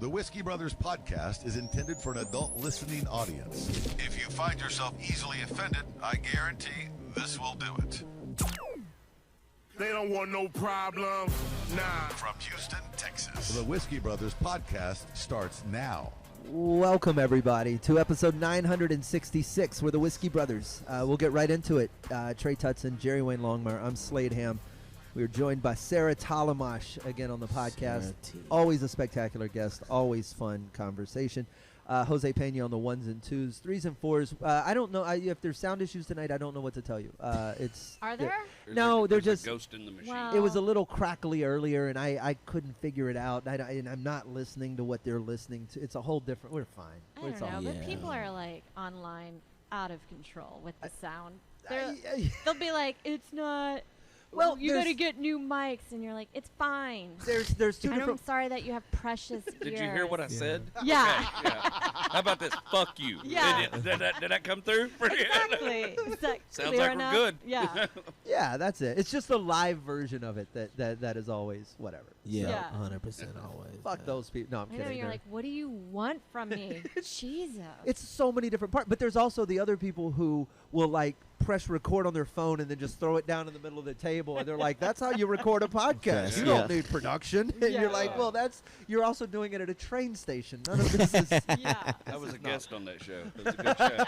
The Whiskey Brothers podcast is intended for an adult listening audience. If you find yourself easily offended, I guarantee this will do it. They don't want no problem. Nah. From Houston, Texas, the Whiskey Brothers podcast starts now. Welcome, everybody, to episode 966. We're the Whiskey Brothers. We'll get right into it. Trey Tutson, Jerry Wayne Longmire. I'm Slade Ham. We are joined by Sarah Tollemache again on the podcast. Always a spectacular guest. Always fun conversation. Jose Pena on the ones and twos, threes and fours. I don't know if there's sound issues tonight. I don't know what to tell you. Are there? No, they're just a ghost in the machine. Wow. It was a little crackly earlier, and I couldn't figure it out. And I'm not listening to what they're listening to. It's a whole different. We're fine. I don't know, but people are like online out of control with the sound. They'll be like, it's not. Well, you got to get new mics, and you're like, it's fine. There's two different. I'm sorry that you have precious ears. Did you hear what I said? Yeah. Okay, yeah. How about this? Fuck you. Yeah. Did that come through? Exactly. Is that Sounds clear like enough? we're good. Yeah. Yeah, that's it. It's just the live version of it that is always whatever. Yeah, Yeah. 100% always. Fuck those people. No, I'm I kidding. know, you're like, what do you want from me? Jesus. It's so many different parts. But there's also the other people who will like press record on their phone and then just throw it down in the middle of the table, and they're like, "That's how you record a podcast. Okay. You don't need production." And Yeah. you're like, "Well, you're also doing it at a train station. None of this is." Yeah. I was a guest on that show. It was a good show.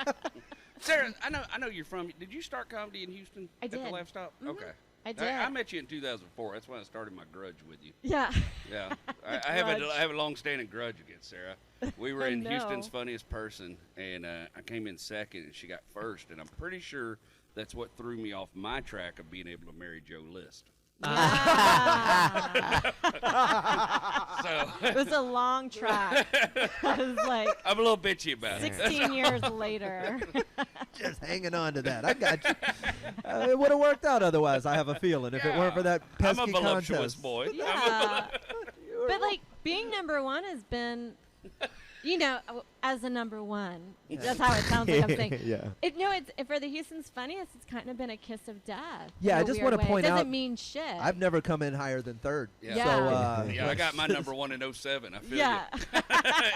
Sarah, I know you're from. Did you start comedy in Houston? I At the did. last stop? Mhm. Okay. I did. I met you in 2004. That's when I started my grudge with you. Yeah. Yeah. I have a long-standing grudge against Sarah. We were I in know. Houston's Funniest Person, and I came in second, and she got first, and I'm pretty sure that's what threw me off my track of being able to marry Joe List. Yeah. So It was a long track. It was like I'm a little bitchy about it. 16 years later. Just hanging on to that. I got you. It would have worked out otherwise, I have a feeling, if it weren't for that pesky I'm a voluptuous contest. boy. Yeah. But like being number one has been, as a number one. That's how it sounds like I'm saying. Yeah. It's for the Houston's Funniest. It's kind of been a kiss of death. Yeah, in I a just weird wanna way. point It doesn't out, mean shit. I've never come in higher than third. Yeah. Yeah. So, Yeah, I got my number one in 07. I feel Yeah. you.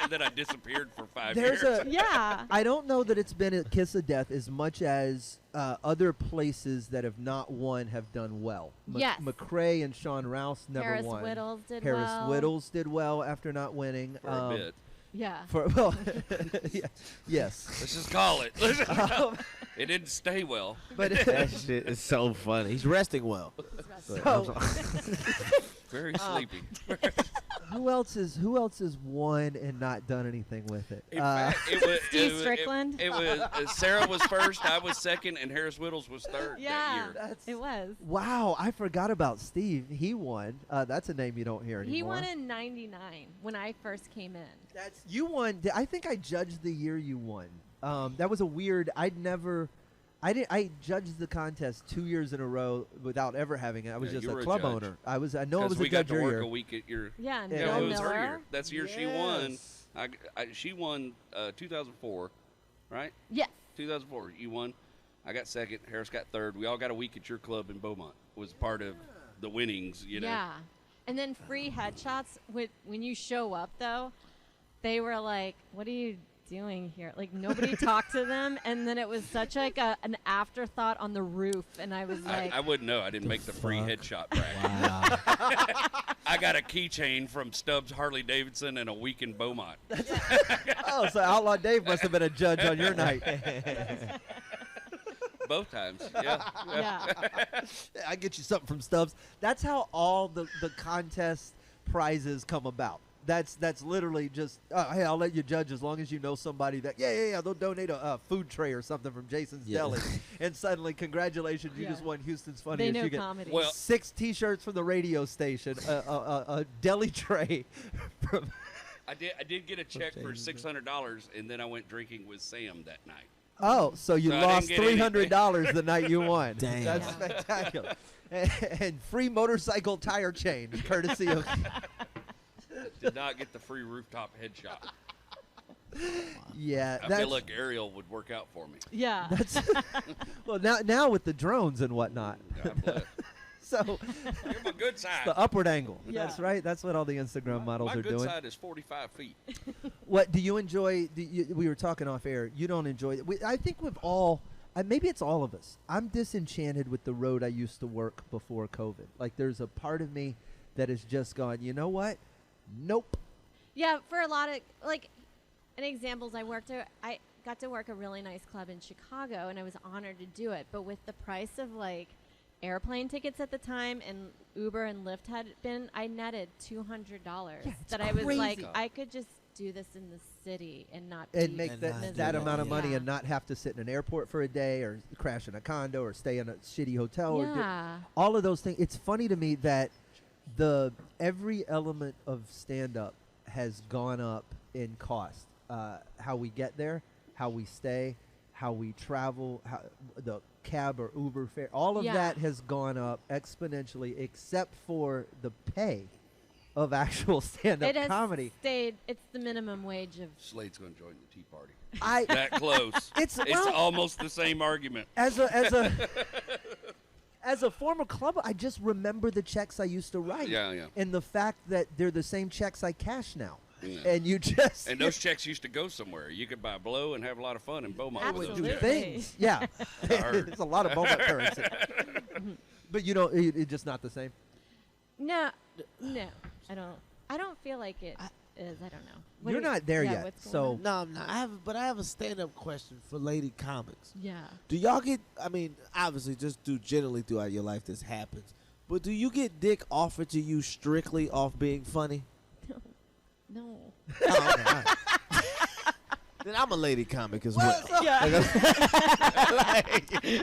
And then I disappeared for 5 There's years. Yeah. I don't know that it's been a kiss of death as much as other places that have not won have done well. Yes. McRae and Sean Rouse never Harris won. Whittles did Harris well. Whittles did well after not winning. For a bit. Yeah. Yeah, yes. Let's just call it. It didn't stay well. But That shit is so funny. He's resting well. so, Very sleepy. who else has won and not done anything with it? In fact, it was Steve Strickland? It was Sarah was first, I was second, and Harris Whittles was third that Yeah. year. It was. Wow, I forgot about Steve. He won. That's a name you don't hear anymore. He won in '99 when I first came in. You won. I think I judged the year you won. That was a weird. I judged the contest 2 years in a row without ever having it. I was Yeah, just you a were a club judge. owner. I know I was we a got judge to your work year. a week at your. Yeah, and Yeah, Bill it was Miller. her year. That's the year she won. Yes. She won 2004, right? Yes. 2004. You won. I got second. Harris got third. We all got a week at your club in Beaumont. Was part of the winnings. Yeah. And then free headshots when you show up though, they were like, "What are you doing here?" Like nobody talked to them, and then it was such like an afterthought on the roof, and I was like, I wouldn't know. I didn't make the free fuck? headshot bracket. Wow. I got a keychain from Stubbs Harley Davidson and a week in Beaumont. Oh, so Outlaw Dave must have been a judge on your night. Both times. Yeah. yeah, Yeah, I get you something from Stubbs. That's how all the contest prizes come about. That's literally just, hey, I'll let you judge as long as you know somebody that, yeah, they'll donate a food tray or something from Jason's Yeah. Deli. And suddenly, congratulations, you Yeah. just won Houston's they Funniest. know You get comedy. Well, 6 T-shirts from the radio station, a deli tray from... I did get a check for $600, and then I went drinking with Sam that night. Oh, so you So I didn't lost get $300 the night you won. Damn. That's Yeah. spectacular. And free motorcycle tire change, courtesy of... Did not get the free rooftop headshot. Yeah, I feel like Ariel would work out for me. yeah. that's well now with the drones and whatnot. God bless. So You're my good side. the upward angle. Yeah. That's right. That's what all the Instagram models my are good doing. side is 45 feet. What do you enjoy? We were talking off air. You don't enjoy it. I think we've all. Maybe it's all of us. I'm disenchanted with the road I used to work before COVID. Like there's a part of me that has just gone. You know what? Nope. Yeah, for a lot of like, an examples, I got to work a really nice club in Chicago, and I was honored to do it. But with the price of like airplane tickets at the time, and Uber and Lyft had been, I netted $200. Yeah, it's that I was like, crazy. I could just do this in the city and not And be make And that, not that do amount that, of money yeah. and not have to sit in an airport for a day or crash in a condo or stay in a shitty hotel. Or Yeah. all of those things. It's funny to me that every element of stand-up has gone up in cost. How we get there, how we stay, how we travel, how the cab or Uber fare, all of Yeah. that has gone up exponentially, except for the pay of actual stand-up It has comedy. stayed. It's the minimum wage of. Slade's going to join the Tea Party. I That close. It's- it's well- almost the same argument. as a former club, I just remember the checks I used to write. Yeah, yeah. And the fact that they're the same checks I cash now. Yeah. And you just And those checks used to go somewhere. You could buy blow and have a lot of fun in Beaumont with those do Absolutely. checks. things. Yeah. Heard. There's a lot of moment currency. But you don't it's just not the same. No, I don't feel like it is. I don't know. What You're do you- not there yeah, yet, what's going so- on? No, I'm not. I have a stand-up question for lady comics. Yeah. Do y'all get? I mean, obviously, just do generally throughout your life this happens. But do you get dick offered to you strictly off being funny? No. Oh, okay, all right. Then I'm a lady comic as well. Yeah.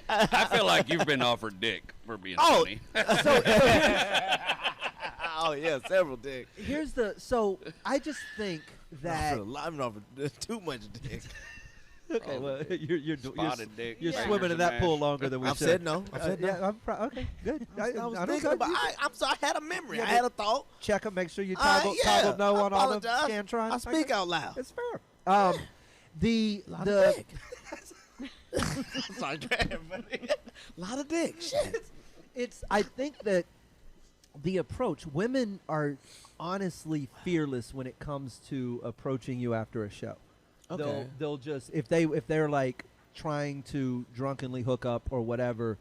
I feel like you've been offered dick for being Oh. funny. Oh yeah, several dicks. Here's the so I just think that I'm offered too much dick. okay, Oh, well you're Spotted dick. you're Yeah. swimming in that pool longer than we I've should. said no. I've said no. Yeah, okay, good. I was don't thinking judge about. you. I'm sorry. I had a memory. Yeah, I had a thought. Check them, make sure you Yeah, toggle no I on all the apologize. Scantron. I speak Okay. out loud. It's fair. The Lot the of dick. Sorry, buddy. Lot of dick. Shit. it's I think that the approach, women are honestly fearless when it comes to approaching you after a show. Okay. They'll just if they're like trying to drunkenly hook up or whatever,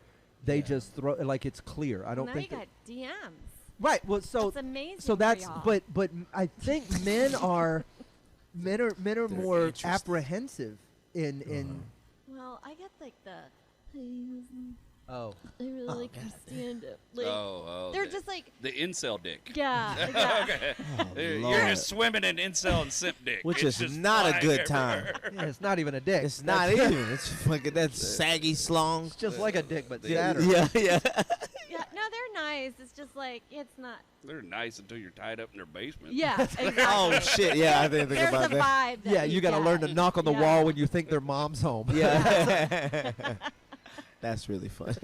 they just throw like it's clear. I don't now think you that- got DMs. right. Well, so That's amazing. so for that's y'all. but I think men are more interesting. apprehensive in Well, I get like the. oh I really like your stand-up. Like, Oh, they're the- just like. the incel dick. Yeah. yeah. Okay. Oh, You're Lord. just swimming in incel and simp dick. Which It's is just not a flying good everywhere. time. yeah, it's not even a dick. It's not That's- even. It's fucking that saggy slong. It's just like a dick, but Yeah. sadder. Yeah, yeah. Yeah. No, they're nice. It's just like it's not. They're nice until you're tied up in their basement. Yeah. Exactly. Oh shit! Yeah, I didn't think There's about a that. vibe. That Yeah, you got to get. learn to knock on the Yeah. wall when you think their mom's home. Yeah. That's really funny.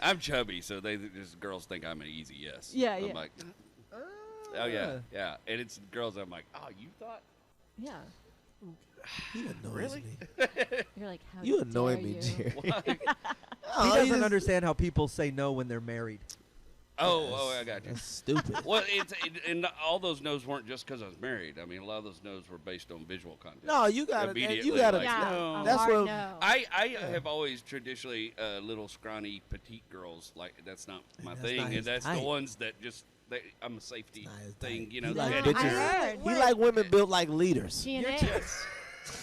I'm chubby, so just girls think I'm an easy yes. Yeah, I'm yeah. like, oh yeah. And it's girls. I'm like, oh, you thought? Yeah. He annoys Really? me. You're like, how You annoy dare me, you? Jerry. What? He Oh, doesn't just- understand how people say no when they're married. Oh, I got you. That's stupid. Well, and all those no's weren't just because I was married. I mean, a lot of those no's were based on visual content. No, you gotta. Immediately, You gotta. like, Yeah. no. A That's hard what- no. I have always traditionally little scrawny petite girls like that's not my That's thing, not his and that's type. the ones that just I'm a safety Not his thing, type. you know. He that like get- I bitches. heard. He like women built like leaders. TNA.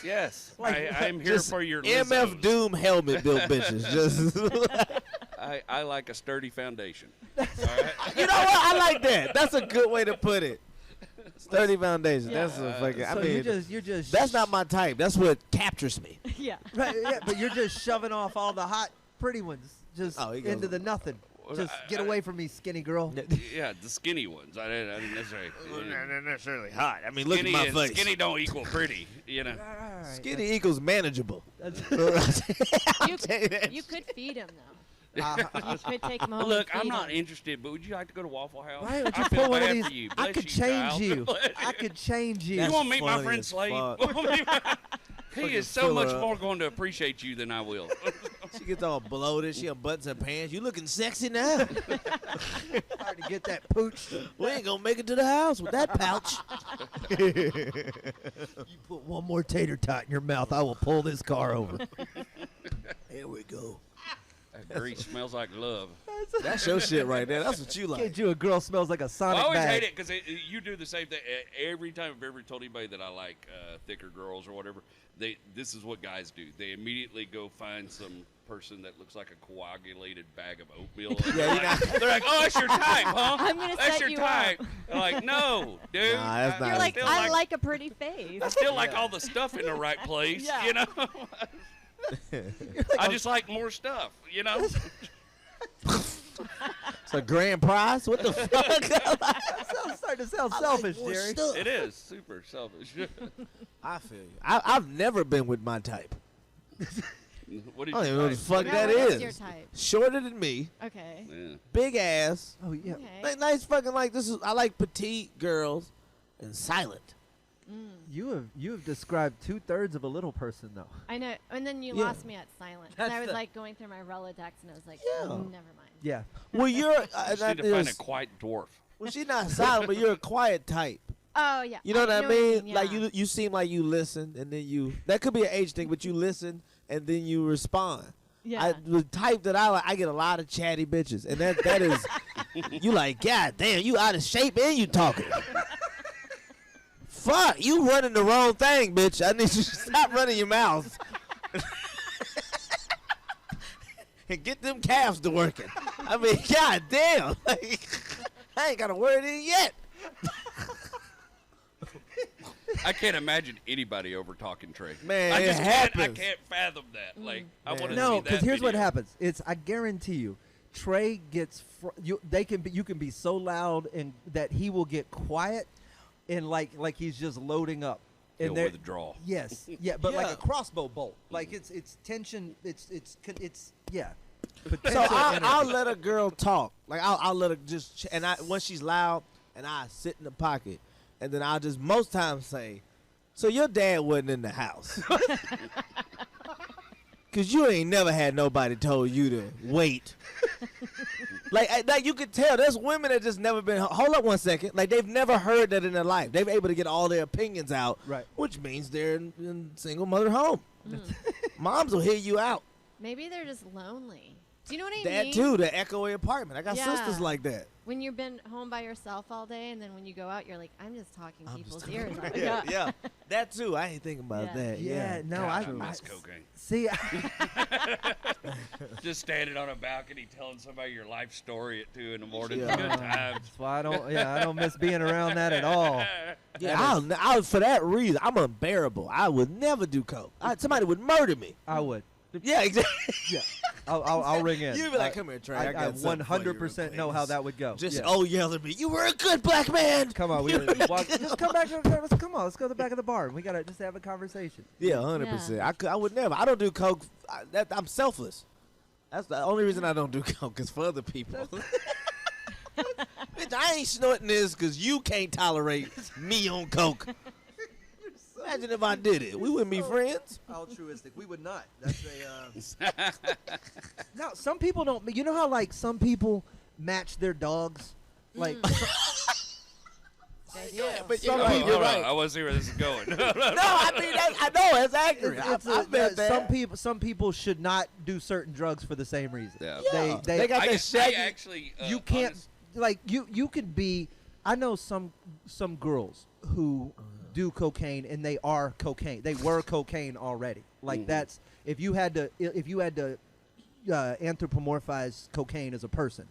Yes, Like, I'm here Just for your MF Lizzos. Doom helmet built bitches. Just. I like a sturdy foundation. All right? You know what? I like that. That's a good way to put it. Sturdy foundation. Yeah. That's a fucking. I So mean, you're just that's not my type. That's what captures me. Yeah. right, yeah, but you're just shoving off all the hot, pretty ones just Oh, he goes- into the nothing. Well, Just get away from me, skinny girl. Yeah, the skinny ones. I didn't necessarily. Not necessarily hot. I mean, look at Skinny my and face. skinny don't equal pretty, you know. All right, Skinny equals manageable. You could feed him though. You could take him home. Look, and I'm feed not him. interested, but would you like to go to Waffle House? Right, I just feel pull one of bad these. for you. I Bless could you, change child. you. Bless I could change you. You That's want to meet my funny friend as Slade? fuck. He is so fill much her up. more going to appreciate you than I will. She gets all bloated. She unbuttons her pants. You looking sexy now. Hard to get that pooch. We ain't gonna make it to the house with that pouch. You put one more tater tot in your mouth, I will pull this car over. Here we go. That grease smells like love. That's your shit right there. That's what you like. Get you a girl smells like a Well, Sonic I always bag. hate it because you do the same thing every time. I've ever told anybody that I like thicker girls or whatever. This is what guys do. They immediately go find some person that looks like a coagulated bag of oatmeal. And they're like, oh, that's your type, huh? I'm gonna that's set your you type. up. I'm like, no, dude. Nah, that's not You're like, still I like a pretty face. I still like all the stuff in the right place, Yeah. you know. I just like more stuff, you know. It's a grand prize? What the fuck? That starting to sound selfish, more Jerry. stuff. It is super selfish. I feel you. I've never been with my type. What did I don't you even know what the like? fuck Yeah, that what is. is your type? Shorter than me, Okay. Yeah. big ass, Oh yeah. Okay. nice fucking like this is. I like petite girls and silent. You have described 2/3 of a little person though. I know. And then you Yeah. lost me at silent. And That's I was the- like going through my Rolodex and I was like, Yeah. oh, never mind. Yeah. Well, you're. You just need to find a quiet dwarf. Well, she's not silent, but you're a quiet type. Oh, yeah. You know what I know mean? yeah. Like you seem like you listen, and then you. That could be an age thing, but you listen and then you respond. Yeah. The type that I like, I get a lot of chatty bitches, and that is, you like, God damn, you out of shape and you talking. Fuck, you running the wrong thing, bitch. I need you to stop running your mouth. And get them calves to working. I mean, God damn. Like, I ain't got a word in yet. I can't imagine anybody over talking Trey. Man, I it just happens. can't fathom that. Like, I want to No, see that because here's what video. happens. It's I guarantee you, Trey gets you can be so loud and that he will get quiet and like he's just loading up. And He'll there- withdraw. Yes, yeah, but like Yeah. a crossbow bolt. Like it's tension. It's yeah. So Potential I'll energy. let a girl talk. Like I'll let her just and once she's loud and I sit in the pocket and then I'll just most times say, so your dad wasn't in the house. Cause you ain't never had nobody told you to wait. like you could tell there's women that just never been hold up one second. Like they've never heard that in their life. They've able to get all their opinions out. Right. Which means they're in single mother home. Moms will hear you out. Maybe they're just lonely. Do you know what I That mean? too, the echoey apartment. I got Yeah. sisters like that. When you've been home by yourself all day, and then when you go out, you're like, I'm just talking I'm people's just ears. out. yeah. That too. I ain't thinking about Yeah. that. Yeah, no, God, I miss cocaine. see. Just standing on a balcony telling somebody your life story at 2 in the morning. Yeah. Good times. That's why I don't miss being around that at all. Yeah, I'll for that reason, I'm unbearable. I would never do coke. Somebody would murder me. I would. Yeah, exactly. Yeah, I'll ring in. You'd be like, come here, Trey. I I got something for you real 100% quick." know how that would go. Just yeah. yell at me. You were a good black man. Come on, just come back. Come on, let's go to the back of the bar. We gotta just have a conversation. Yeah, 100%. I would never. I don't do coke. I'm selfless. That's the only reason I don't do coke is for other people. Bitch, I ain't snorting this because you can't tolerate me on coke. Imagine if I did it. We wouldn't be friends. Altruistic. We would not. That's a. No, some people don't. You know how like some people match their dogs, like. They do. But Some you're right. people- You're Hold on, right. I want to see where this is going. No, I mean I know that's accurate. I've been there. Some people should not do certain drugs for the same reason. Yeah. Yeah. They got I that shaggy. actually. you can't like you could be. I know some girls who do cocaine and they are cocaine. They were cocaine already. Like that's if you had to anthropomorphize cocaine as a person,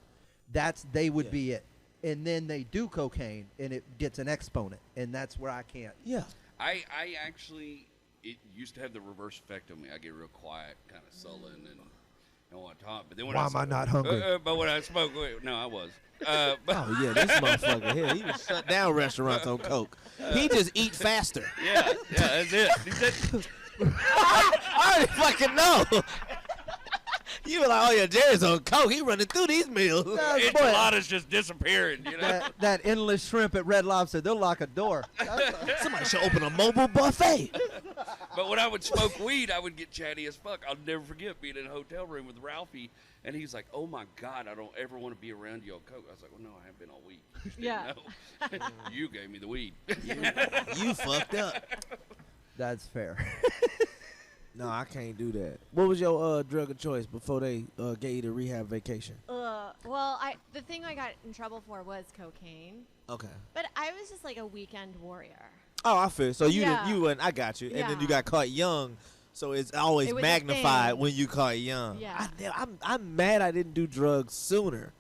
they would be it. And then they do cocaine and it gets an exponent, and that's where I can't. Yeah. I actually, it used to have the reverse effect on me. I get real quiet, kind of sullen, and don't want to talk. But then when Why am I not hungry? But when I spoke, no, I was. But, Oh yeah, this motherfucker here. He was shut down restaurants on coke. He just eat faster. yeah, that's it. I already fucking know. You were like, oh yeah, Jerry's on coke. He running through these meals. Enchiladas just disappearing. You know. That endless shrimp at Red Lobster, they'll lock a door. Somebody should open a mobile buffet. But when I would smoke weed, I would get chatty as fuck. I'll never forget being in a hotel room with Ralphie, and he's like, "Oh my God, I don't ever want to be around you on coke." I was like, "Well, no, I haven't been all week." You just Yeah. didn't know. You gave me the weed. You fucked up. That's fair. No, I can't do that. What was your drug of choice before they gave you the rehab vacation? Well, the thing I got in trouble for was cocaine, Okay. but I was just like a weekend warrior. Oh, I feel so. You Yeah. didn't. You went. I got you. And then you Yeah. got caught young, so it's always It was a magnified thing. when you caught young. Yeah. I'm mad I didn't do drugs sooner,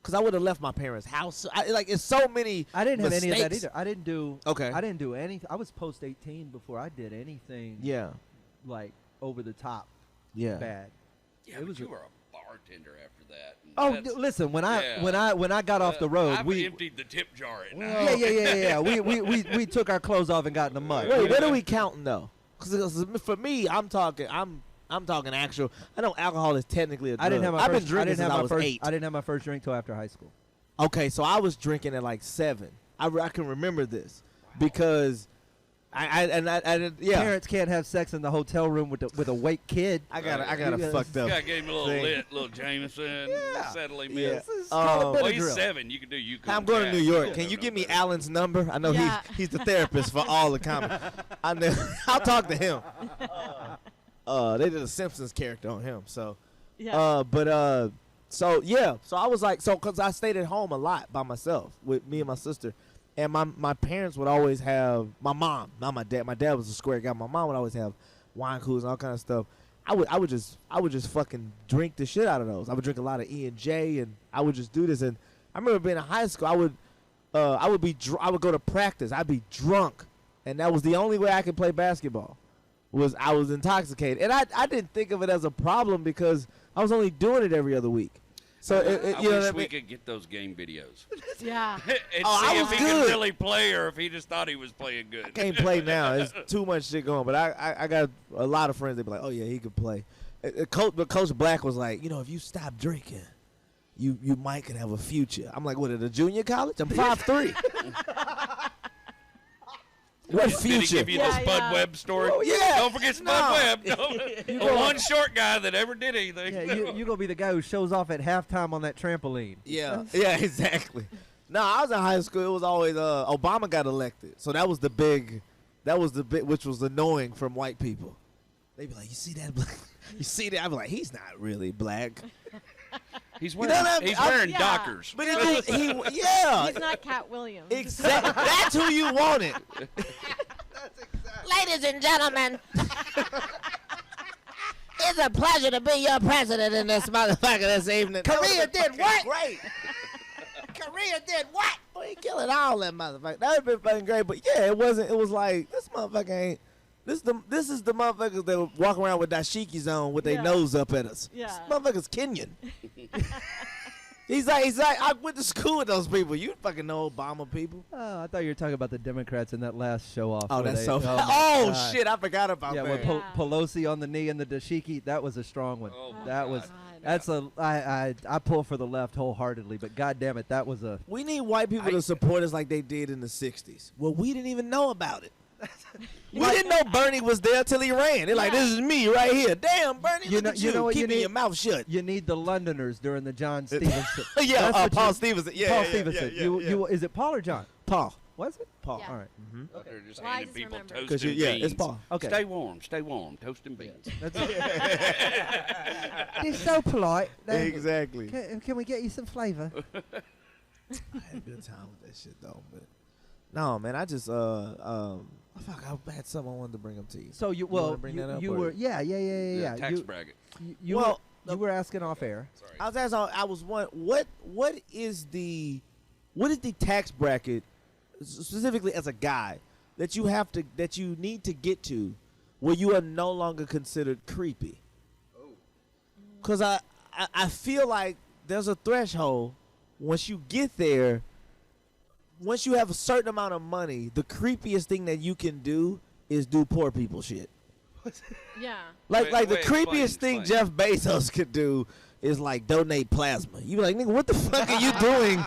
cause I would have left my parents' house. It's so many. I didn't have any of that mistakes. either. I didn't do. Okay. I didn't do anything. I was post 18 before I did anything. Yeah. Like over the top. Yeah. Bad. Yeah, It but was you a- were a bartender after that. and Oh, that's- listen. When yeah. I got off the road, I've we. emptied the tip jar at night. Yeah. We took our clothes off and got in the mud. Wait, what are we counting though? Because for me, I'm talking actual. I know alcohol is technically a drug. I didn't have my I've first. been drinking I didn't since have I my was first. 8. I didn't have my first drink till after high school. Okay, so I was drinking at like 7. I can remember this because I yeah. Parents can't have sex in the hotel room with a wake kid. I got You a fucked up. Yeah, I gave him a little thing. lit, little Jameson, settle him Yeah. in. This is Um, called a Well, he's Benadryl. 7. You can do you. I'm going to New York. Can No, you no, give me no. Alan's number? I know Yeah. he's the therapist for all the comics. I know. I'll talk to him. They did a Simpsons character on him, so. Yeah. So I was like, because I stayed at home a lot by myself with me and my sister, and my parents would always have my mom, not my dad. My dad was a square guy. My mom would always have wine coolers and all kind of stuff. I would just fucking drink the shit out of those. I would drink a lot of E&J, and I would just do this. And I remember being in high school, I would go to practice. I'd be drunk, and that was the only way I could play basketball. I was intoxicated, and I didn't think of it as a problem because I was only doing it every other week. So I you know wish what I we mean? could get those game videos Yeah. and Oh, I see was if he good. could really play or if he just thought he was playing good. I can't play now. There's too much shit going. But I got a lot of friends that be like, oh yeah, he could play. But Coach Black was like, if you stop drinking, you might could have a future. I'm like, what, at a junior college? I'm 5'3". What Did he future? give you the Yeah, Spud yeah. Webb story? Oh, yeah. Don't forget Spud No. Webb. The one short guy that ever did anything. Yeah, you gonna be the guy who shows off at halftime on that trampoline. Yeah, exactly. No, I was in high school. It was always Obama got elected, so that was the big, which was annoying from white people. They'd be like, "You see that? You see that?" I'd be like, "He's not really black." He's know wearing, what I mean? he's wearing Yeah. Dockers. But yeah, He's not Cat Williams. exactly. That's who you wanted. Ladies and gentlemen, it's a pleasure to be your president in this motherfucker this evening. Korea did what? Great. Korea did what? Boy, he killing all that motherfucker. That would have been fucking great. But yeah, it wasn't. It was like, this motherfucker ain't. This is the motherfuckers that walk around with dashikis on with their Yeah. nose up at us. Yeah. This motherfucker's Kenyan. He's like, I went to school with those people. You fucking know Obama people. Oh, I thought you were talking about the Democrats in that last show off. Oh, where that's they- so. my Oh, God. shit, I forgot about Yeah, that. with Yeah. Pelosi on the knee and the dashiki, that was a strong one. Oh, my that God. was. God. That's I pull for the left wholeheartedly, but God damn it, that was a. We need white people to support us like they did in the 60s. Well, we didn't even know about it. We didn't know Bernie was there till he ran. They're like, Yeah. this is me right here. Damn, Bernie, You look know- at you know what you keeping need? your mouth shut. You need the Londoners during the John Stevenson. Yeah, That's what Paul you- Stevenson. Yeah, Paul yeah, Stevenson. yeah, you, yeah. you is it Paul or John? Paul. Was it? Paul. Yeah. All right. Out there just Well, I handing just people remember. toast 'Cause and yeah, beans. it's Paul. Okay. Stay warm, toast and beans. They're so polite. Exactly. Can we get you some flavor? I had a good time with that shit though, but no, man, I just fuck, I had something I wanted to bring up to you. So you wanna well bring you, that up, you or- were yeah. Tax You, bracket. you Well, were, you were asking off air. Sorry. I was asking, I was wondering what is the tax bracket specifically as a guy that you need to get to where you are no longer considered creepy? Because I feel like there's a threshold. Once you get there, once you have a certain amount of money, the creepiest thing that you can do is do poor people shit. Yeah. Like Wait, the wait, creepiest thing explain. Jeff Bezos could do is like donate plasma. You be like, nigga, what the fuck are you doing?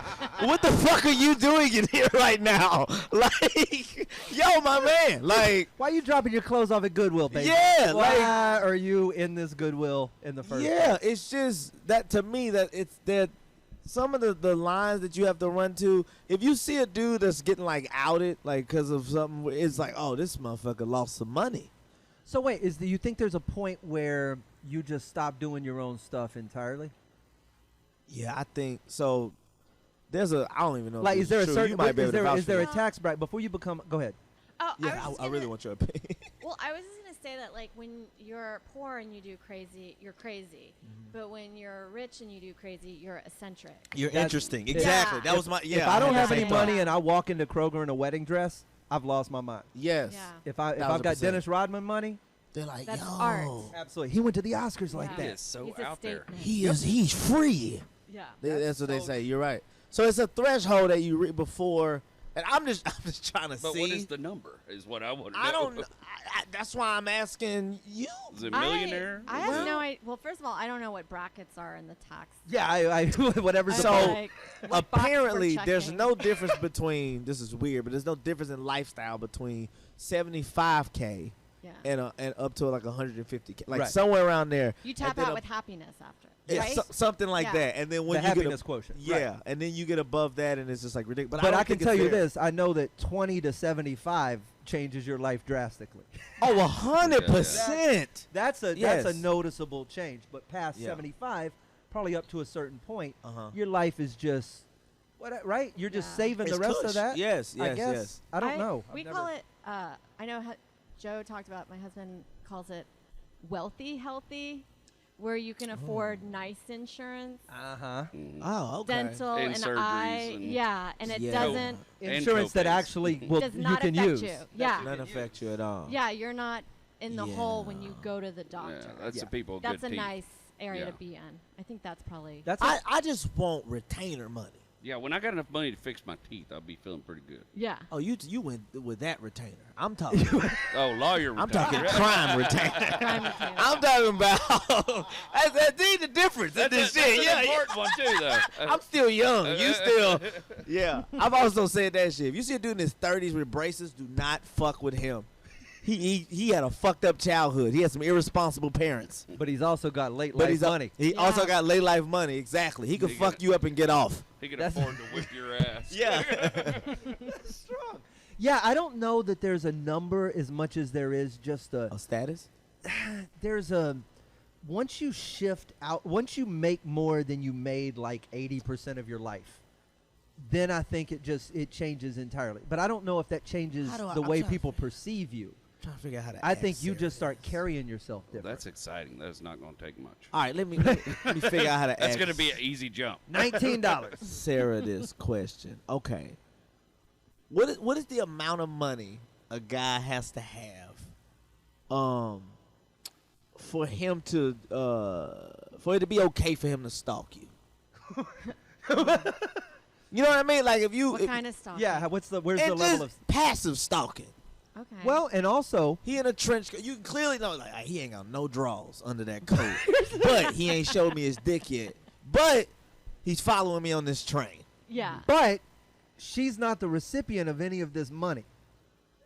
What the fuck are you doing in here right now? Like, yo, my man, like, Why are you dropping your clothes off at Goodwill, baby? Yeah, Why like- are you in this Goodwill in the first yeah, place? it's just that to me that it's that some of the lines that you have to run to. If you see a dude that's getting like outed, like because of something, it's like, oh, this motherfucker lost some money. So wait, you think there's a point where you just stop doing your own stuff entirely? Yeah, I think so. I don't even know. Like, if is there a true. certain You might be able to vouch is there for a that. tax bracket before you become? Go ahead. Oh, Yeah, I really want your opinion. Well, I was just gonna say that like when you're poor and you do crazy, you're crazy. But when you're rich and you do crazy, you're eccentric. You're That's- interesting. Yeah. Exactly. Yeah. That was my. Yeah. If I don't had have the any same thought. money and I walk into Kroger in a wedding dress, I've lost my mind. Yes. Yeah. If I've got 1000%. Dennis Rodman money, They're like, That's yo, art. absolutely. He went to the Oscars like Yeah. He that. is so He's a out there. statement. he's free. Yeah. That's what they say. You're right. So it's a threshold that you reach before, and I'm just trying to But see. what is the number? Is what I want to know. I don't know. That's why I'm asking you. Is it millionaire? I have no idea. Well, first of all, I don't know what brackets are in the tax. Yeah, I whatever's I'm So, like, what box we're Apparently, there's checking. no difference between. This is weird, but there's no difference in lifestyle between 75K Yeah. and up to like 150K, like Right. somewhere around there. You tap And then out up- with happiness after, yeah, right? something like Yeah. that. And then when the you get happiness quotient. yeah, Right. and then you get above that, and it's just like ridiculous. But don't I can think tell it's you fair. this: I know that 20 to 75 changes your life drastically. Oh, 100%. That's a Yes. noticeable change. But past Yeah. 75, probably up to a certain point, Uh-huh. your life is just right. You're just Yeah. saving It's the rest cush. of that. Yes, I yes, guess. yes. I don't know. We call it. I know Joe talked about. My husband calls it wealthy healthy, where you can afford nice insurance, Uh huh. Oh, okay. dental, And and surgeries and and- yeah, and it Yeah. doesn't And Insurance that copays. actually will does you not can affect use. you. Yeah, None affect you at all. yeah, you're not in the hole when you Yeah. go to the Yeah, doctor. that's Yeah. the people. That's good a teeth. nice area Yeah. to be in. I think that's probably. That's I just want retainer money. Yeah, when I got enough money to fix my teeth, I'll be feeling pretty good. yeah. Oh, you went with that retainer. I'm talking. Oh, lawyer. I'm retired. talking crime retainer. Crime retainer. I'm talking about. that's the difference in this That's shit. an Yeah, important one too, though. I'm still young. You still. Yeah. I've also said that shit. If you see a dude in his 30s with braces, do not fuck with him. He had a fucked up childhood. He had some irresponsible parents. but he's also got late But life he's money. He Yeah. also got late life money. Exactly. He could He fuck got- you up and get off. He can That's- afford to whip your ass. Yeah. Yeah, I don't know that there's a number as much as there is just A status? there's a once you shift out, once you make more than you made like 80% of your life, then I think it changes entirely. But I don't know if that changes How do I- the I'm way trying to people perceive you. Trying to figure out how to I ask think you Sarah just start this. carrying yourself Well, different. that's exciting. That's not going to take much. All right, let me figure out how to That's ask going to be an easy jump. $19. Sarah this question. Okay. What is the amount of money a guy has to have for him to for it to be okay for him to stalk you? You know what I mean? Like if you What kind of stuff? Yeah, where's the and level just of passive stalking. Okay. Well, and also He in a trench coat. You can clearly know like he ain't got no drawers under that coat. But he ain't showed me his dick yet. But he's following me on this train. yeah. but she's not the recipient of any of this money.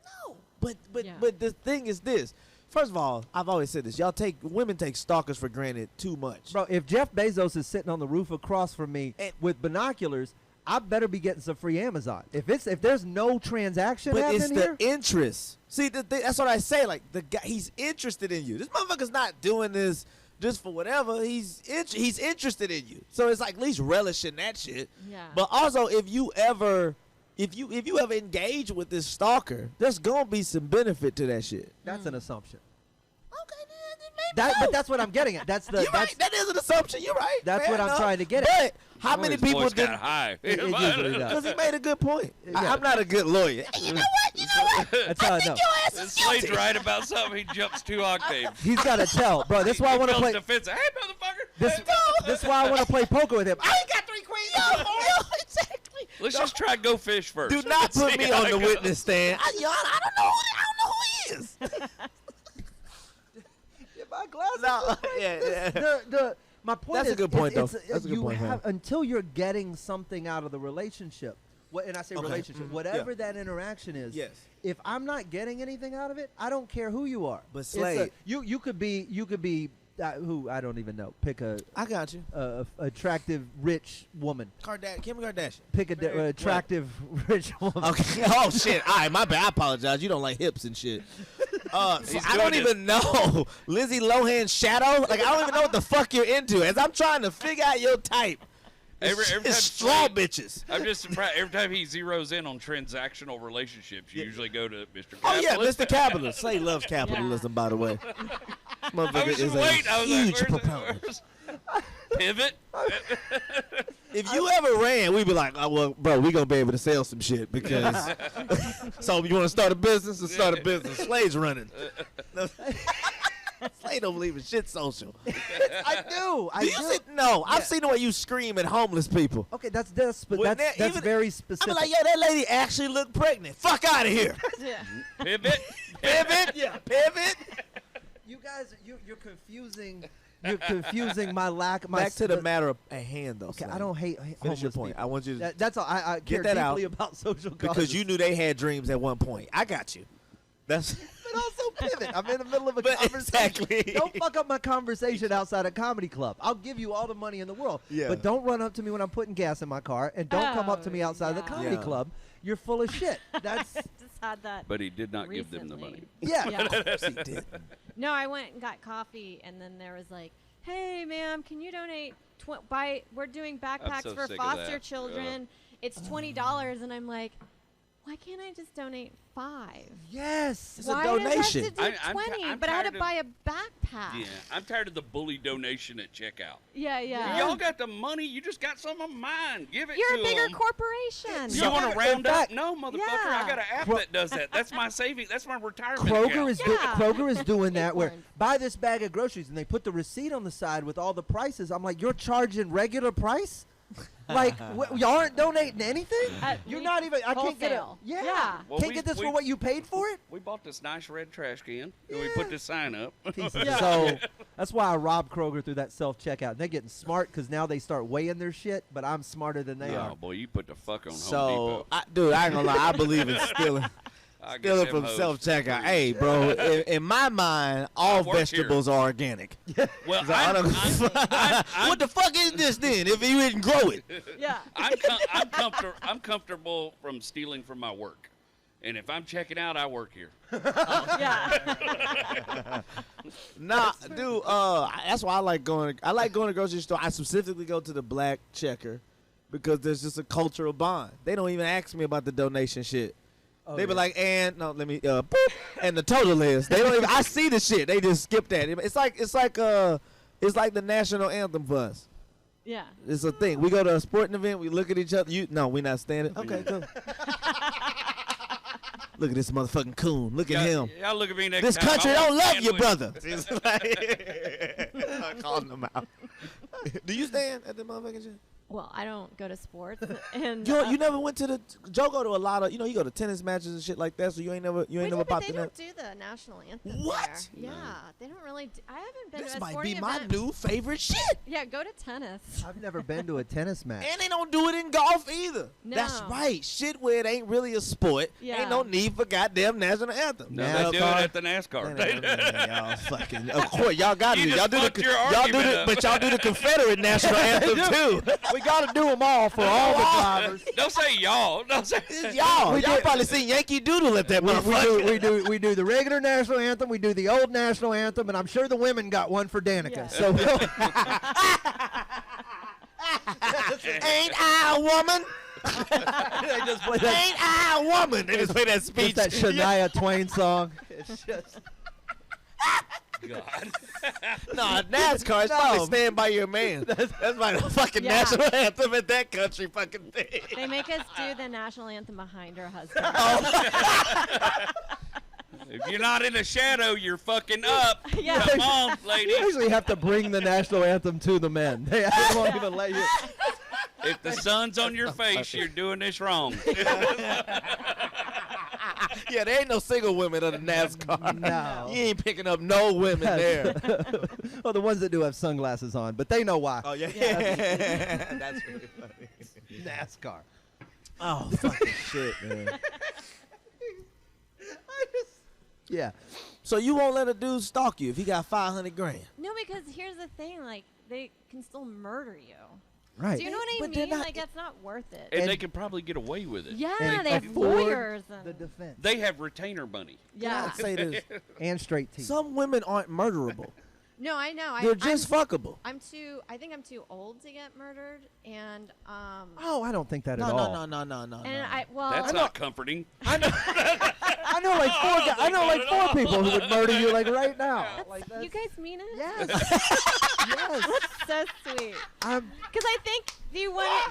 No, but Yeah. the thing is this. First of all, I've always said this. Women take stalkers for granted too much. Bro, if Jeff Bezos is sitting on the roof across from me And- with binoculars, I better be getting some free Amazon. If there's no transaction But happening it's the here, interest. See, that's what I say. Like the guy, he's interested in you. This motherfucker's not doing this just for whatever. He's interested in you. So it's like at least relishing that shit. Yeah. But also, if you ever engage with this stalker, there's gonna be some benefit to that shit. that's an assumption. Okay, then maybe. But that's what I'm getting at. That's the You're right. That is an assumption. You're right. That's Fair what I'm enough. trying to get at. But how Oh, many his people voice did? got high. It usually does. Because he made a good point. Yeah. I'm not a good lawyer. You know what? That's how I know. Slade's right about something. He jumps 2 octaves. He's got to tell, bro. That's why I want to play. Defensive. Hey, motherfucker. This is why I want to play poker with him. I ain't got 3 queens. Yo, exactly. Let's just try to go fish first. Do not Let's put see me how on it the goes. witness stand. I don't know who he is. Get my glasses. No, yeah. My point That's is, a good point, though. it's- That's a good you point, have, Sam. until you're getting something out of the relationship. And I say Okay. relationship, Mhm. whatever Yeah. that interaction is. Yes. If I'm not getting anything out of it, I don't care who you are. But It's Slade- you could be who I don't even know. Pick a I got you. attractive rich woman. Kim Kardashian. Pick a attractive rich woman. Okay. Oh shit. All right, my bad. I apologize. You don't like hips and shit. I don't doing even know Lizzie Lohan's shadow. Like I don't even know what the fuck you're into. As I'm trying to figure out your type, Every it's time straw Slade- bitches. I'm just surprised. Every time he zeroes in on transactional relationships, you usually go to Mr. Oh yeah, Capitalist. Mr. Capitalist. Slade loves capitalism, by the way. I Motherfucker was is just a waiting. I was like, huge where's proponent. Pivot. If you ever ran, we'd be like, oh, well, bro, we gonna be able to sell some shit because. So you want to start a business? Let's start a business. Slade's running. Slade don't believe in shit social. I do. I Do you do. see? No, I've seen the way you scream at homeless people. Okay, that's Wouldn't that even- very I'm specific. like, yo, that lady actually looked pregnant. Fuck out of here. Yeah. Pivot. Pivot. Yeah. Pivot. You guys, you're confusing. You're confusing my lack. My Back to the matter at hand, though. Okay, Slade. I don't hate Finish homeless your point. people. I want you to That's all. I care that out. deeply about social causes. because you knew they had dreams at one point. I got you. That's But also pivot. I'm in the middle of a But conversation. exactly. Don't fuck up my conversation outside a comedy club. I'll give you all the money in the world. Yeah. But don't run up to me when I'm putting gas in my car, and don't come up to me outside the yeah. comedy Yeah. club. You're full of shit. That's Just had that. But he did not give them the recently. money. yeah. Yeah. he did. No, I went and got coffee, and then there was like, "Hey, ma'am, can you donate? We're doing backpacks so for sick of foster that. children. It's $20." And I'm like, "Why can't I just donate $5? Yes. It's a Why donation. does it have to do I'm 20? I'm but I had tired to of- buy a backpack. Yeah, I'm tired of the bully donation at checkout. Yeah, yeah. Y'all got the money. You just got some of mine. Give it You're to a bigger 'em. corporation. You want to in round fact- up? No, motherfucker. Yeah. I got an app that does that. That's my saving. That's my retirement Kroger account. is Yeah. Kroger is doing that where Acorns. buy this bag of groceries and they put the receipt on the side with all the prices. I'm like, you're charging regular price? Like y'all aren't donating anything? You're not even. I can't get it. Wholesale. Yeah. Yeah. Well, Can't we- get this we- for what you paid for it. We bought this nice red trash can, and we put this sign up. Yeah. So that's why I robbed Kroger through that self checkout. They're getting smart because now they start weighing their shit. But I'm smarter than they Oh are. boy, you put the fuck on Home So, Depot. dude, I ain't gonna lie. I believe in stealing. I get Stealing them from hoes self for checkout. free. Hey, bro, in my mind, all work here. vegetables are organic. Well, I don't- I'm- What the fuck is this then? If you didn't grow it, Yeah. I'm comfortable from stealing from my work, and if I'm checking out, I work here. Yeah. nah, dude. That's why I like going. I like going to the grocery store. I specifically go to the black checker because there's just a cultural bond. They don't even ask me about the donation shit. They be like, and no, let me boop, and the total is. They don't even. I see the shit. They just skip that. It's like the national anthem for us. Yeah. It's a thing. We go to a sporting event. We look at each other. No, we not standing. Okay, go. Look at this motherfucking coon. Look at him. Y'all look at me next This time. country I don't want love you, sandwich. brother. It's like- I'm calling them out. Do you stand at the motherfucking shit? Well, I don't go to sports, and You never went to the Joe go to a lot of you go to tennis matches and shit like that. So you ain't never we do, never but popped they in don't that. do the national anthem. What? There. Yeah, they don't really. I haven't been This to a might sporting be my event. new favorite shit. Yeah, go to tennis. I've never been to a tennis match. And they don't do it in golf either. No. That's right. Shit where it ain't really a sport. Yeah. Ain't no need for goddamn national anthem. No, they do it at the NASCAR. Y'all fucking. Of course, y'all got You to. just Y'all do fucked the. your Y'all do argument the. up. But y'all do the Confederate national anthem too. We got to do them all for all the drivers. Don't say y'all. Don't say It's y'all. We Y'all did- probably seen Yankee Doodle at that motherfucker. We do the regular national anthem. We do the old national anthem, and I'm sure the women got one for Danica. Yeah. So we'll, Ain't I a woman? they just play that, Ain't I a woman? They just play that speech. just that Shania Twain song. It's just God. No, NASCAR is probably Stand By Your Man. That's like the fucking Yeah. national anthem at that country fucking thing. They make us do the national anthem behind our husband. If you're not in the shadow, you're fucking up. Yeah. Come on, lady. you actually have to bring the national anthem to the men. They won't even let you. If the sun's on your face, you're doing this wrong. Yeah, there ain't no single women of the NASCAR. No. You ain't picking up no women there. Well, the ones that do have sunglasses on, but they know why. Oh, yeah. That's really funny. NASCAR. Oh, fucking shit, man. Yeah. So you won't let a dude stalk you if he got 500 grand? No, because here's the thing, like, they can still murder you. Right. Do you know what I But they're mean? not- Like, that's not worth it. And And- they can probably get away with it. Yeah, And they have afford lawyers. the And, defense. They have retainer money. yeah. I'd say this. And straight teeth. Some women aren't murderable. No, I know. They're just fuckable. I think I'm too old to get murdered, and Oh, I don't think that at No, all. no. and well, That's not comforting. I know like four guys, I know like four people who would murder you like right now. Like you guys mean it? Yes. Yes. So sweet. I'm Because I think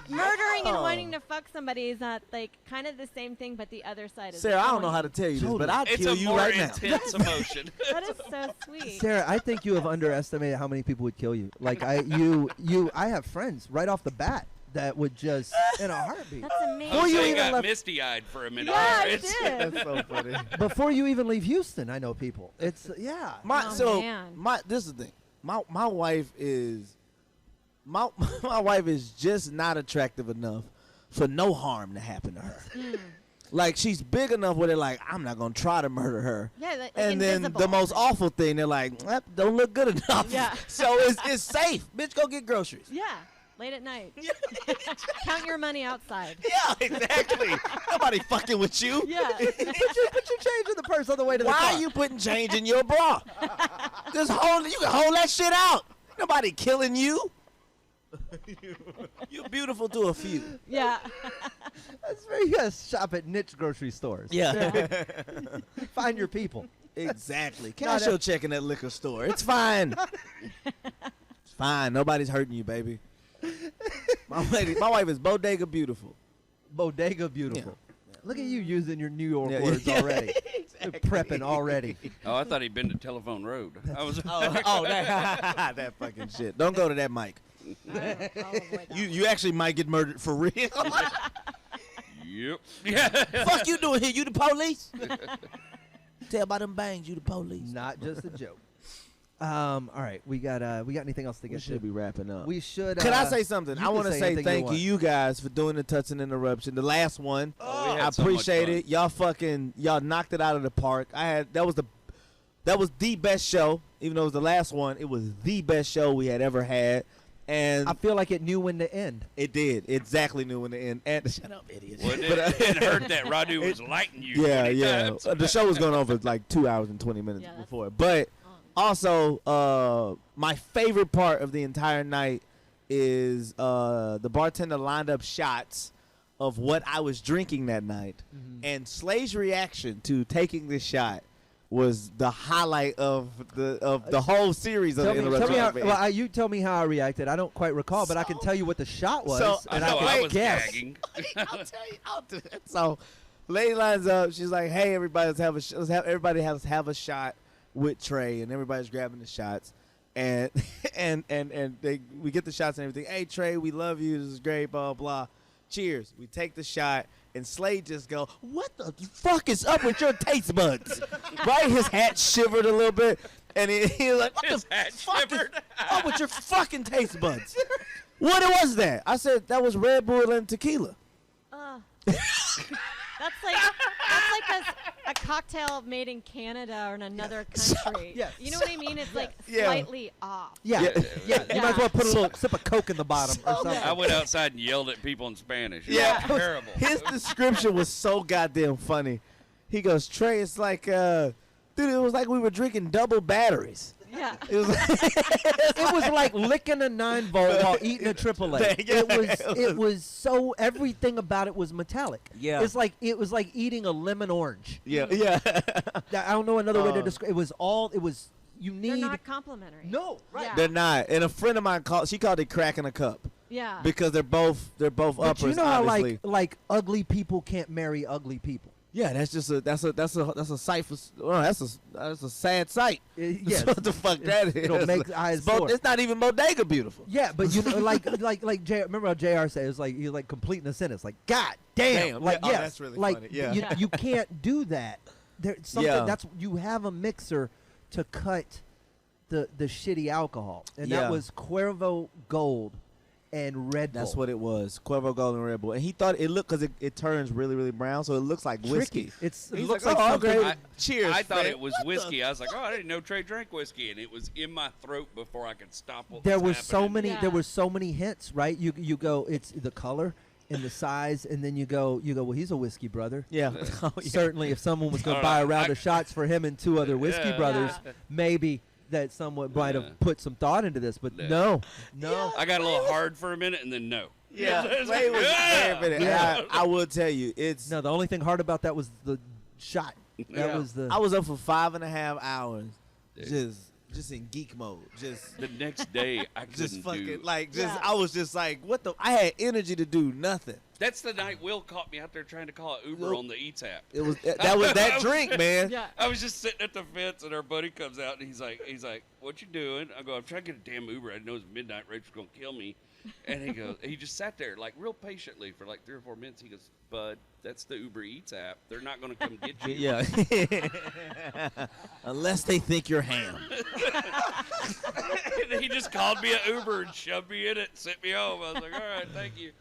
murdering and wanting to fuck somebody is not like kind of the same thing, but the other side is. Sarah, I don't know how to tell you this, but I'd It's kill a you more right now. intense emotion. That is so sweet. Sarah, I think you have underestimated how many people would kill you. Like I have friends right off the bat that would just in a heartbeat. That's amazing. Before you You even got left- misty-eyed for a minute. Yeah, I there. It's- did. That's so funny. Before you even leave Houston, I know people. It's yeah. Oh, man. This is the thing. My wife is my wife is just not attractive enough for no harm to happen to her. Like she's big enough where they're like, I'm not gonna try to murder her. Yeah, like And then invisible. the most awful thing, they're like, that don't look good enough. Yeah. So it's safe. Bitch, go get groceries. Yeah, late at night. Count your money outside. Yeah, exactly. Nobody fucking with you. Yeah. Put your change in the purse on the way to the Why car. are you putting change in your bra? You can hold that shit out. Nobody killing you. You're beautiful to a few. Yeah. That's where you gotta shop at niche grocery stores. Yeah. Find your people. Exactly. No, Cash that- your check in that liquor store. It's fine. It's fine. Nobody's hurting you, baby. My wife is bodega beautiful. Bodega beautiful. Look at you using your New York Yeah, words yeah. already. You're prepping already. Oh, I thought he'd been to Telephone Road. I was. That fucking shit. Don't go to that mic. I'll avoid that. You actually might get murdered for real. Yep. Yeah. Fuck you doing here? You the police? Tell about them bangs. You the police. Not just a joke. All right, we got anything else to We get should to? be wrapping up. We should. Could I say something? you I can want to say say anything you thank want. you guys for doing the touch and interruption. The last one. we I had so much appreciate fun. it. Y'all knocked it out of the park. That was the best show. Even though it was the last one, it was the best show we had ever had. And I feel like it knew when to end. it did. Exactly knew when to end. And shut up, idiot. Well, it hurt that Radu was lighting you. Yeah, 20 yeah. times. The show was going on for like 2 hours and 20 minutes Yeah, that's before. But also, my favorite part of the entire night is the bartender lined up shots of what I was drinking that night. And Slay's reaction to taking this shot was the highlight of the whole series of Tell the me interruption. how, of it. well, you tell me how I reacted. I don't quite recall, but I can tell you what the shot was, So- and I know, I I can was guess. gagging. I'll tell you. I'll do it. So, lady lines up. She's like, "Hey, everybody, everybody have a shot with Trey," and everybody's grabbing the shots, and we get the shots and everything. Hey, Trey, we love you. This is great. Blah blah. Cheers. We take the shot, and Slade just go, "What the fuck is up with your taste buds?" Right? His hat shivered a little bit, and he was like, "What His the hat fuck shivered. is up with your fucking taste buds?" What was that? I said that was Red Bull and tequila. That's like a cocktail made in Canada or in another country. yeah. You know what I mean? It's like Yeah. slightly off. Yeah, Yeah. You might as well put a little sip of Coke in the bottom or something. I went outside and yelled at people in Spanish. It Yeah. was terrible. His description was so goddamn funny. He goes, Trey, it's like, dude, it was like we were drinking double batteries. Yeah. It was It was like licking a 9-volt while eating a AAA. Yeah, It was so everything about it was metallic. Yeah. It was like eating a lemon orange. yeah. I don't know another way to describe. It was you They're need not complimentary. no right. Yeah. They're not. And a friend of mine called it cracking a cup Yeah. because they're both But uppers, you know how obviously. like ugly people can't marry ugly people. Yeah, that's a sight for. Oh, that's a sad sight. Yes. What the fuck that is? It'll make eyes sore. It's not even bodega beautiful. Yeah, but you know, like remember how JR said it was like he like completing a sentence, like God damn, like Yeah. Oh, yes, that's really like funny. Yeah. you can't do that. There's something Yeah. that's you have a mixer to cut the shitty alcohol, and Yeah. that was Cuervo Gold and Red Bull. That's what it was. Cuervo Gold and Red Bull. And he thought it looked, because it turns really, really brown, so it looks like whiskey. Tricky. It He's looks like, like oh, something. okay. Cheers. I thought man. it was whiskey. I was like, oh, I didn't know Trey drank whiskey, and it was in my throat before I could stop what There was were so happening. many. Yeah. There were so many hints, right? You go, it's the color and the size, and then you go. Well, he's a whiskey brother. Yeah. Oh, yeah. Certainly, if someone was going I to don't buy a know. round of shots for him and two other whiskey Yeah. brothers, Yeah. maybe that someone might Yeah. have put some thought into this. But Yeah. no. I got a little hard for a minute, and then no. Yeah. It's Wait, like, wait a minute. Yeah. I will tell you, it's. No, the only thing hard about that was the shot. That Yeah. was the. I was up for 5.5 hours, Yeah. just in geek mode, just. The next day, I couldn't Just fucking do. Yeah. I was just like, what the? I had energy to do nothing. That's the night Will caught me out there trying to call an Uber Nope. on the Eats app. It was that was that drink, man. Yeah. I was just sitting at the fence, and our buddy comes out, and he's like, "What you doing?" I go, "I'm trying to get a damn Uber. I didn't know it was midnight. Rachel's gonna kill me." And he goes, he just sat there like real patiently for like 3 or 4 minutes. He goes, "Bud, that's the Uber Eats app. They're not gonna come get you." Yeah. Unless they think you're ham. And he just called me an Uber and shoved me in it, and sent me home. I was like, "All right, thank you."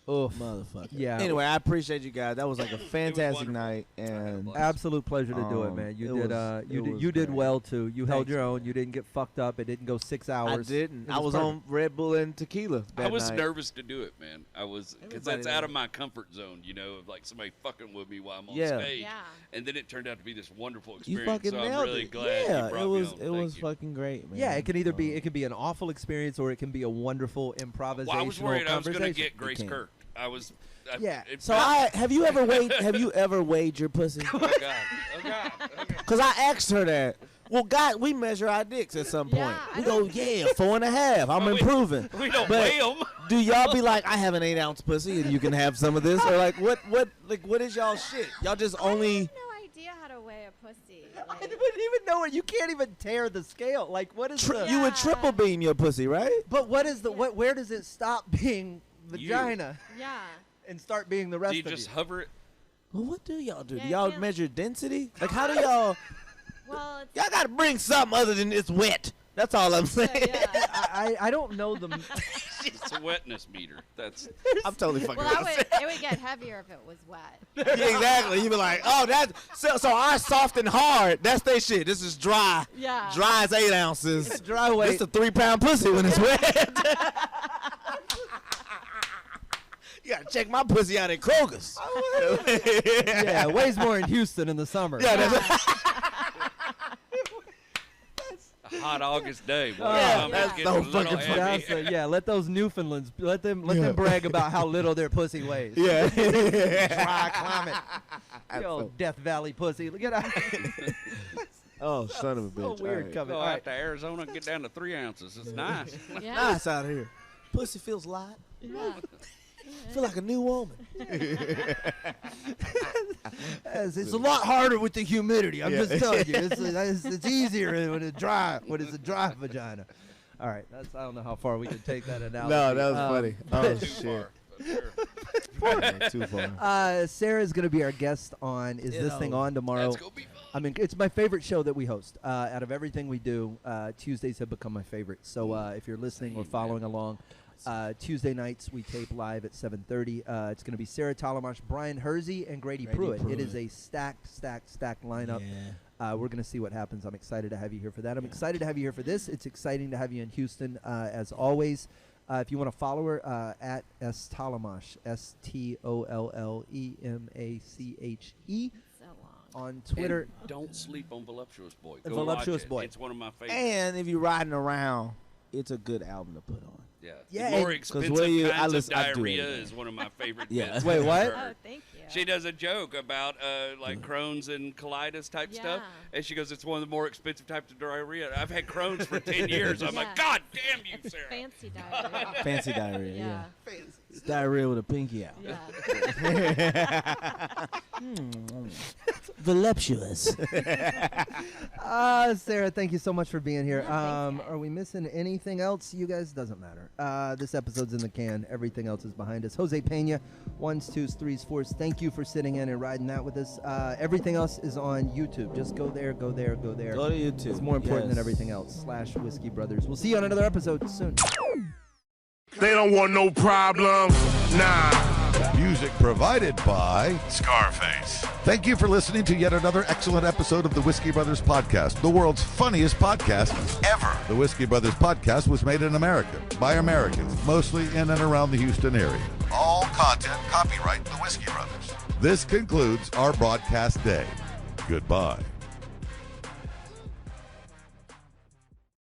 Oof. Motherfucker. Yeah. Anyway, I appreciate you guys. That was like a fantastic wonderful. night, and Absolute pleasure to do it, man. it You did. was- it was You did great. well too. You held Thanks, your own. man. You didn't get fucked up. It didn't go 6 I hours. didn't. It I was perfect. on Red Bull and tequila. I that was night. nervous to do it, man. I was, because that's Everybody out of is. my comfort zone, you know, of like somebody fucking with me while I'm on Yeah. stage. Yeah. And then it turned out to be this wonderful You experience. fucking So I'm nailed really it. glad Yeah, you brought it was me on. it Thank was you. fucking great, man. Yeah, it can either be. It can be an awful experience, or it can be a wonderful improvisational Well, I was worried I was going to conversation. get Grace can. Kirk. I was. Yeah. So have you ever weighed your pussy? Oh God! Oh God! Oh God. Because I asked her that. Well, God, we measure our dicks at some point. Yeah, I We go, yeah, 4.5. I'm Well, we- improving. We don't But weigh them. do y'all be like, I have an 8-ounce pussy and you can have some of this, or like what is y'all shit? Y'all just I only. have no idea how to weigh a pussy. I Like, wouldn't even know it. You can't even tear the scale. Like, what is the? You would triple beam your pussy, right? But what is the? Yeah. What? Where does it stop being vagina yeah. and start being the rest Do you of just you? hover it? Well, what do y'all do? Yeah, Do you y'all can't- measure density? Like, how do y'all? Well, it's Y'all gotta bring something other than it's wet. That's all I'm saying. yeah. I don't know the. It's a wetness meter. That's. I'm totally fucking. Well, around. it would get heavier if it was wet. Yeah, exactly. You be like, oh, that's so our soft and hard. That's their shit. This is dry. Yeah. Dry is 8 ounces. Dry weight. It's a 3-pound pussy when it's wet. You gotta check my pussy out at Kroger's. Yeah, it weighs more in Houston in the summer. Yeah, that's A hot August day. Boy, Yeah, I'm that's getting so a little fucking funny. heavy. That's yeah, let those Newfoundlands let them Yeah. brag about how little their pussy weighs. yeah. Dry climate. You so- old Death Valley pussy. Look at that. Oh, son of a So bitch. weird All right. coming. Go All out right. to Arizona and get down to 3 ounces. It's nice. Yeah. Nice out here. Pussy feels light. Yeah. Feel like a new woman. It's a lot harder with the humidity. I'm Yeah. just telling you. It's easier when it's dry. When it's a dry vagina. All right. I don't know how far we can take that analogy. No, that was funny. Oh, Too shit. far. But sure. Yeah, too far. Sarah's going to be our guest on Is You This Thing know, On tomorrow. That's gonna be fun. I mean, it's my favorite show that we host. Out of everything we do, Tuesdays have become my favorite. So if you're listening or following along, Tuesday nights we tape live at 7:30. It's going to be Sarah Tollemache, Brian Hersey, and Grady Pruitt. It is a stacked lineup. Yeah. We're going to see what happens. I'm excited to have you here for that. I'm excited to have you here for this. It's exciting to have you in Houston, as always. If you want to follow her, at S Tollemache, STOLLEMACHE So long. on Twitter. And don't sleep on Voluptuous Boy. Go Voluptuous watch it. Boy. It's one of my favorites. And if you're riding around, it's a good album to put on. Yeah. Yeah, The more and- 'Cause expensive where you- I kinds of listen- I do it diarrhea again. is one of my favorite Yeah. bits. Wait, of what? her. Oh, thank you. She does a joke about like Crohn's and colitis type stuff, Yeah. and she goes, "It's one of the more expensive types of diarrhea. I've had Crohn's for 10 years." I'm Yeah. like, "God damn you, Sarah!" Fancy diarrhea. Fancy diarrhea. Yeah. It's diarrhea with a pinky out. Yeah. Voluptuous. Sarah, thank you so much for being here. Yeah, thanks, guys. Are we missing anything else? You guys, doesn't matter. This episode's in the can. Everything else is behind us. Jose Pena, 1s, 2s, 3s, 4s. Thank you for sitting in and riding that with us. Everything else is on YouTube. Just go there, go there, go there. Go to YouTube. It's more important than everything else. / Whiskey Brothers. We'll see you on another episode soon. They don't want no problem. Nah. Music provided by Scarface. Thank you for listening to yet another excellent episode of the Whiskey Brothers Podcast, the world's funniest podcast ever. The Whiskey Brothers Podcast was made in America by Americans, mostly in and around the Houston area. All content copyright the Whiskey Brothers. This concludes our broadcast day. Goodbye.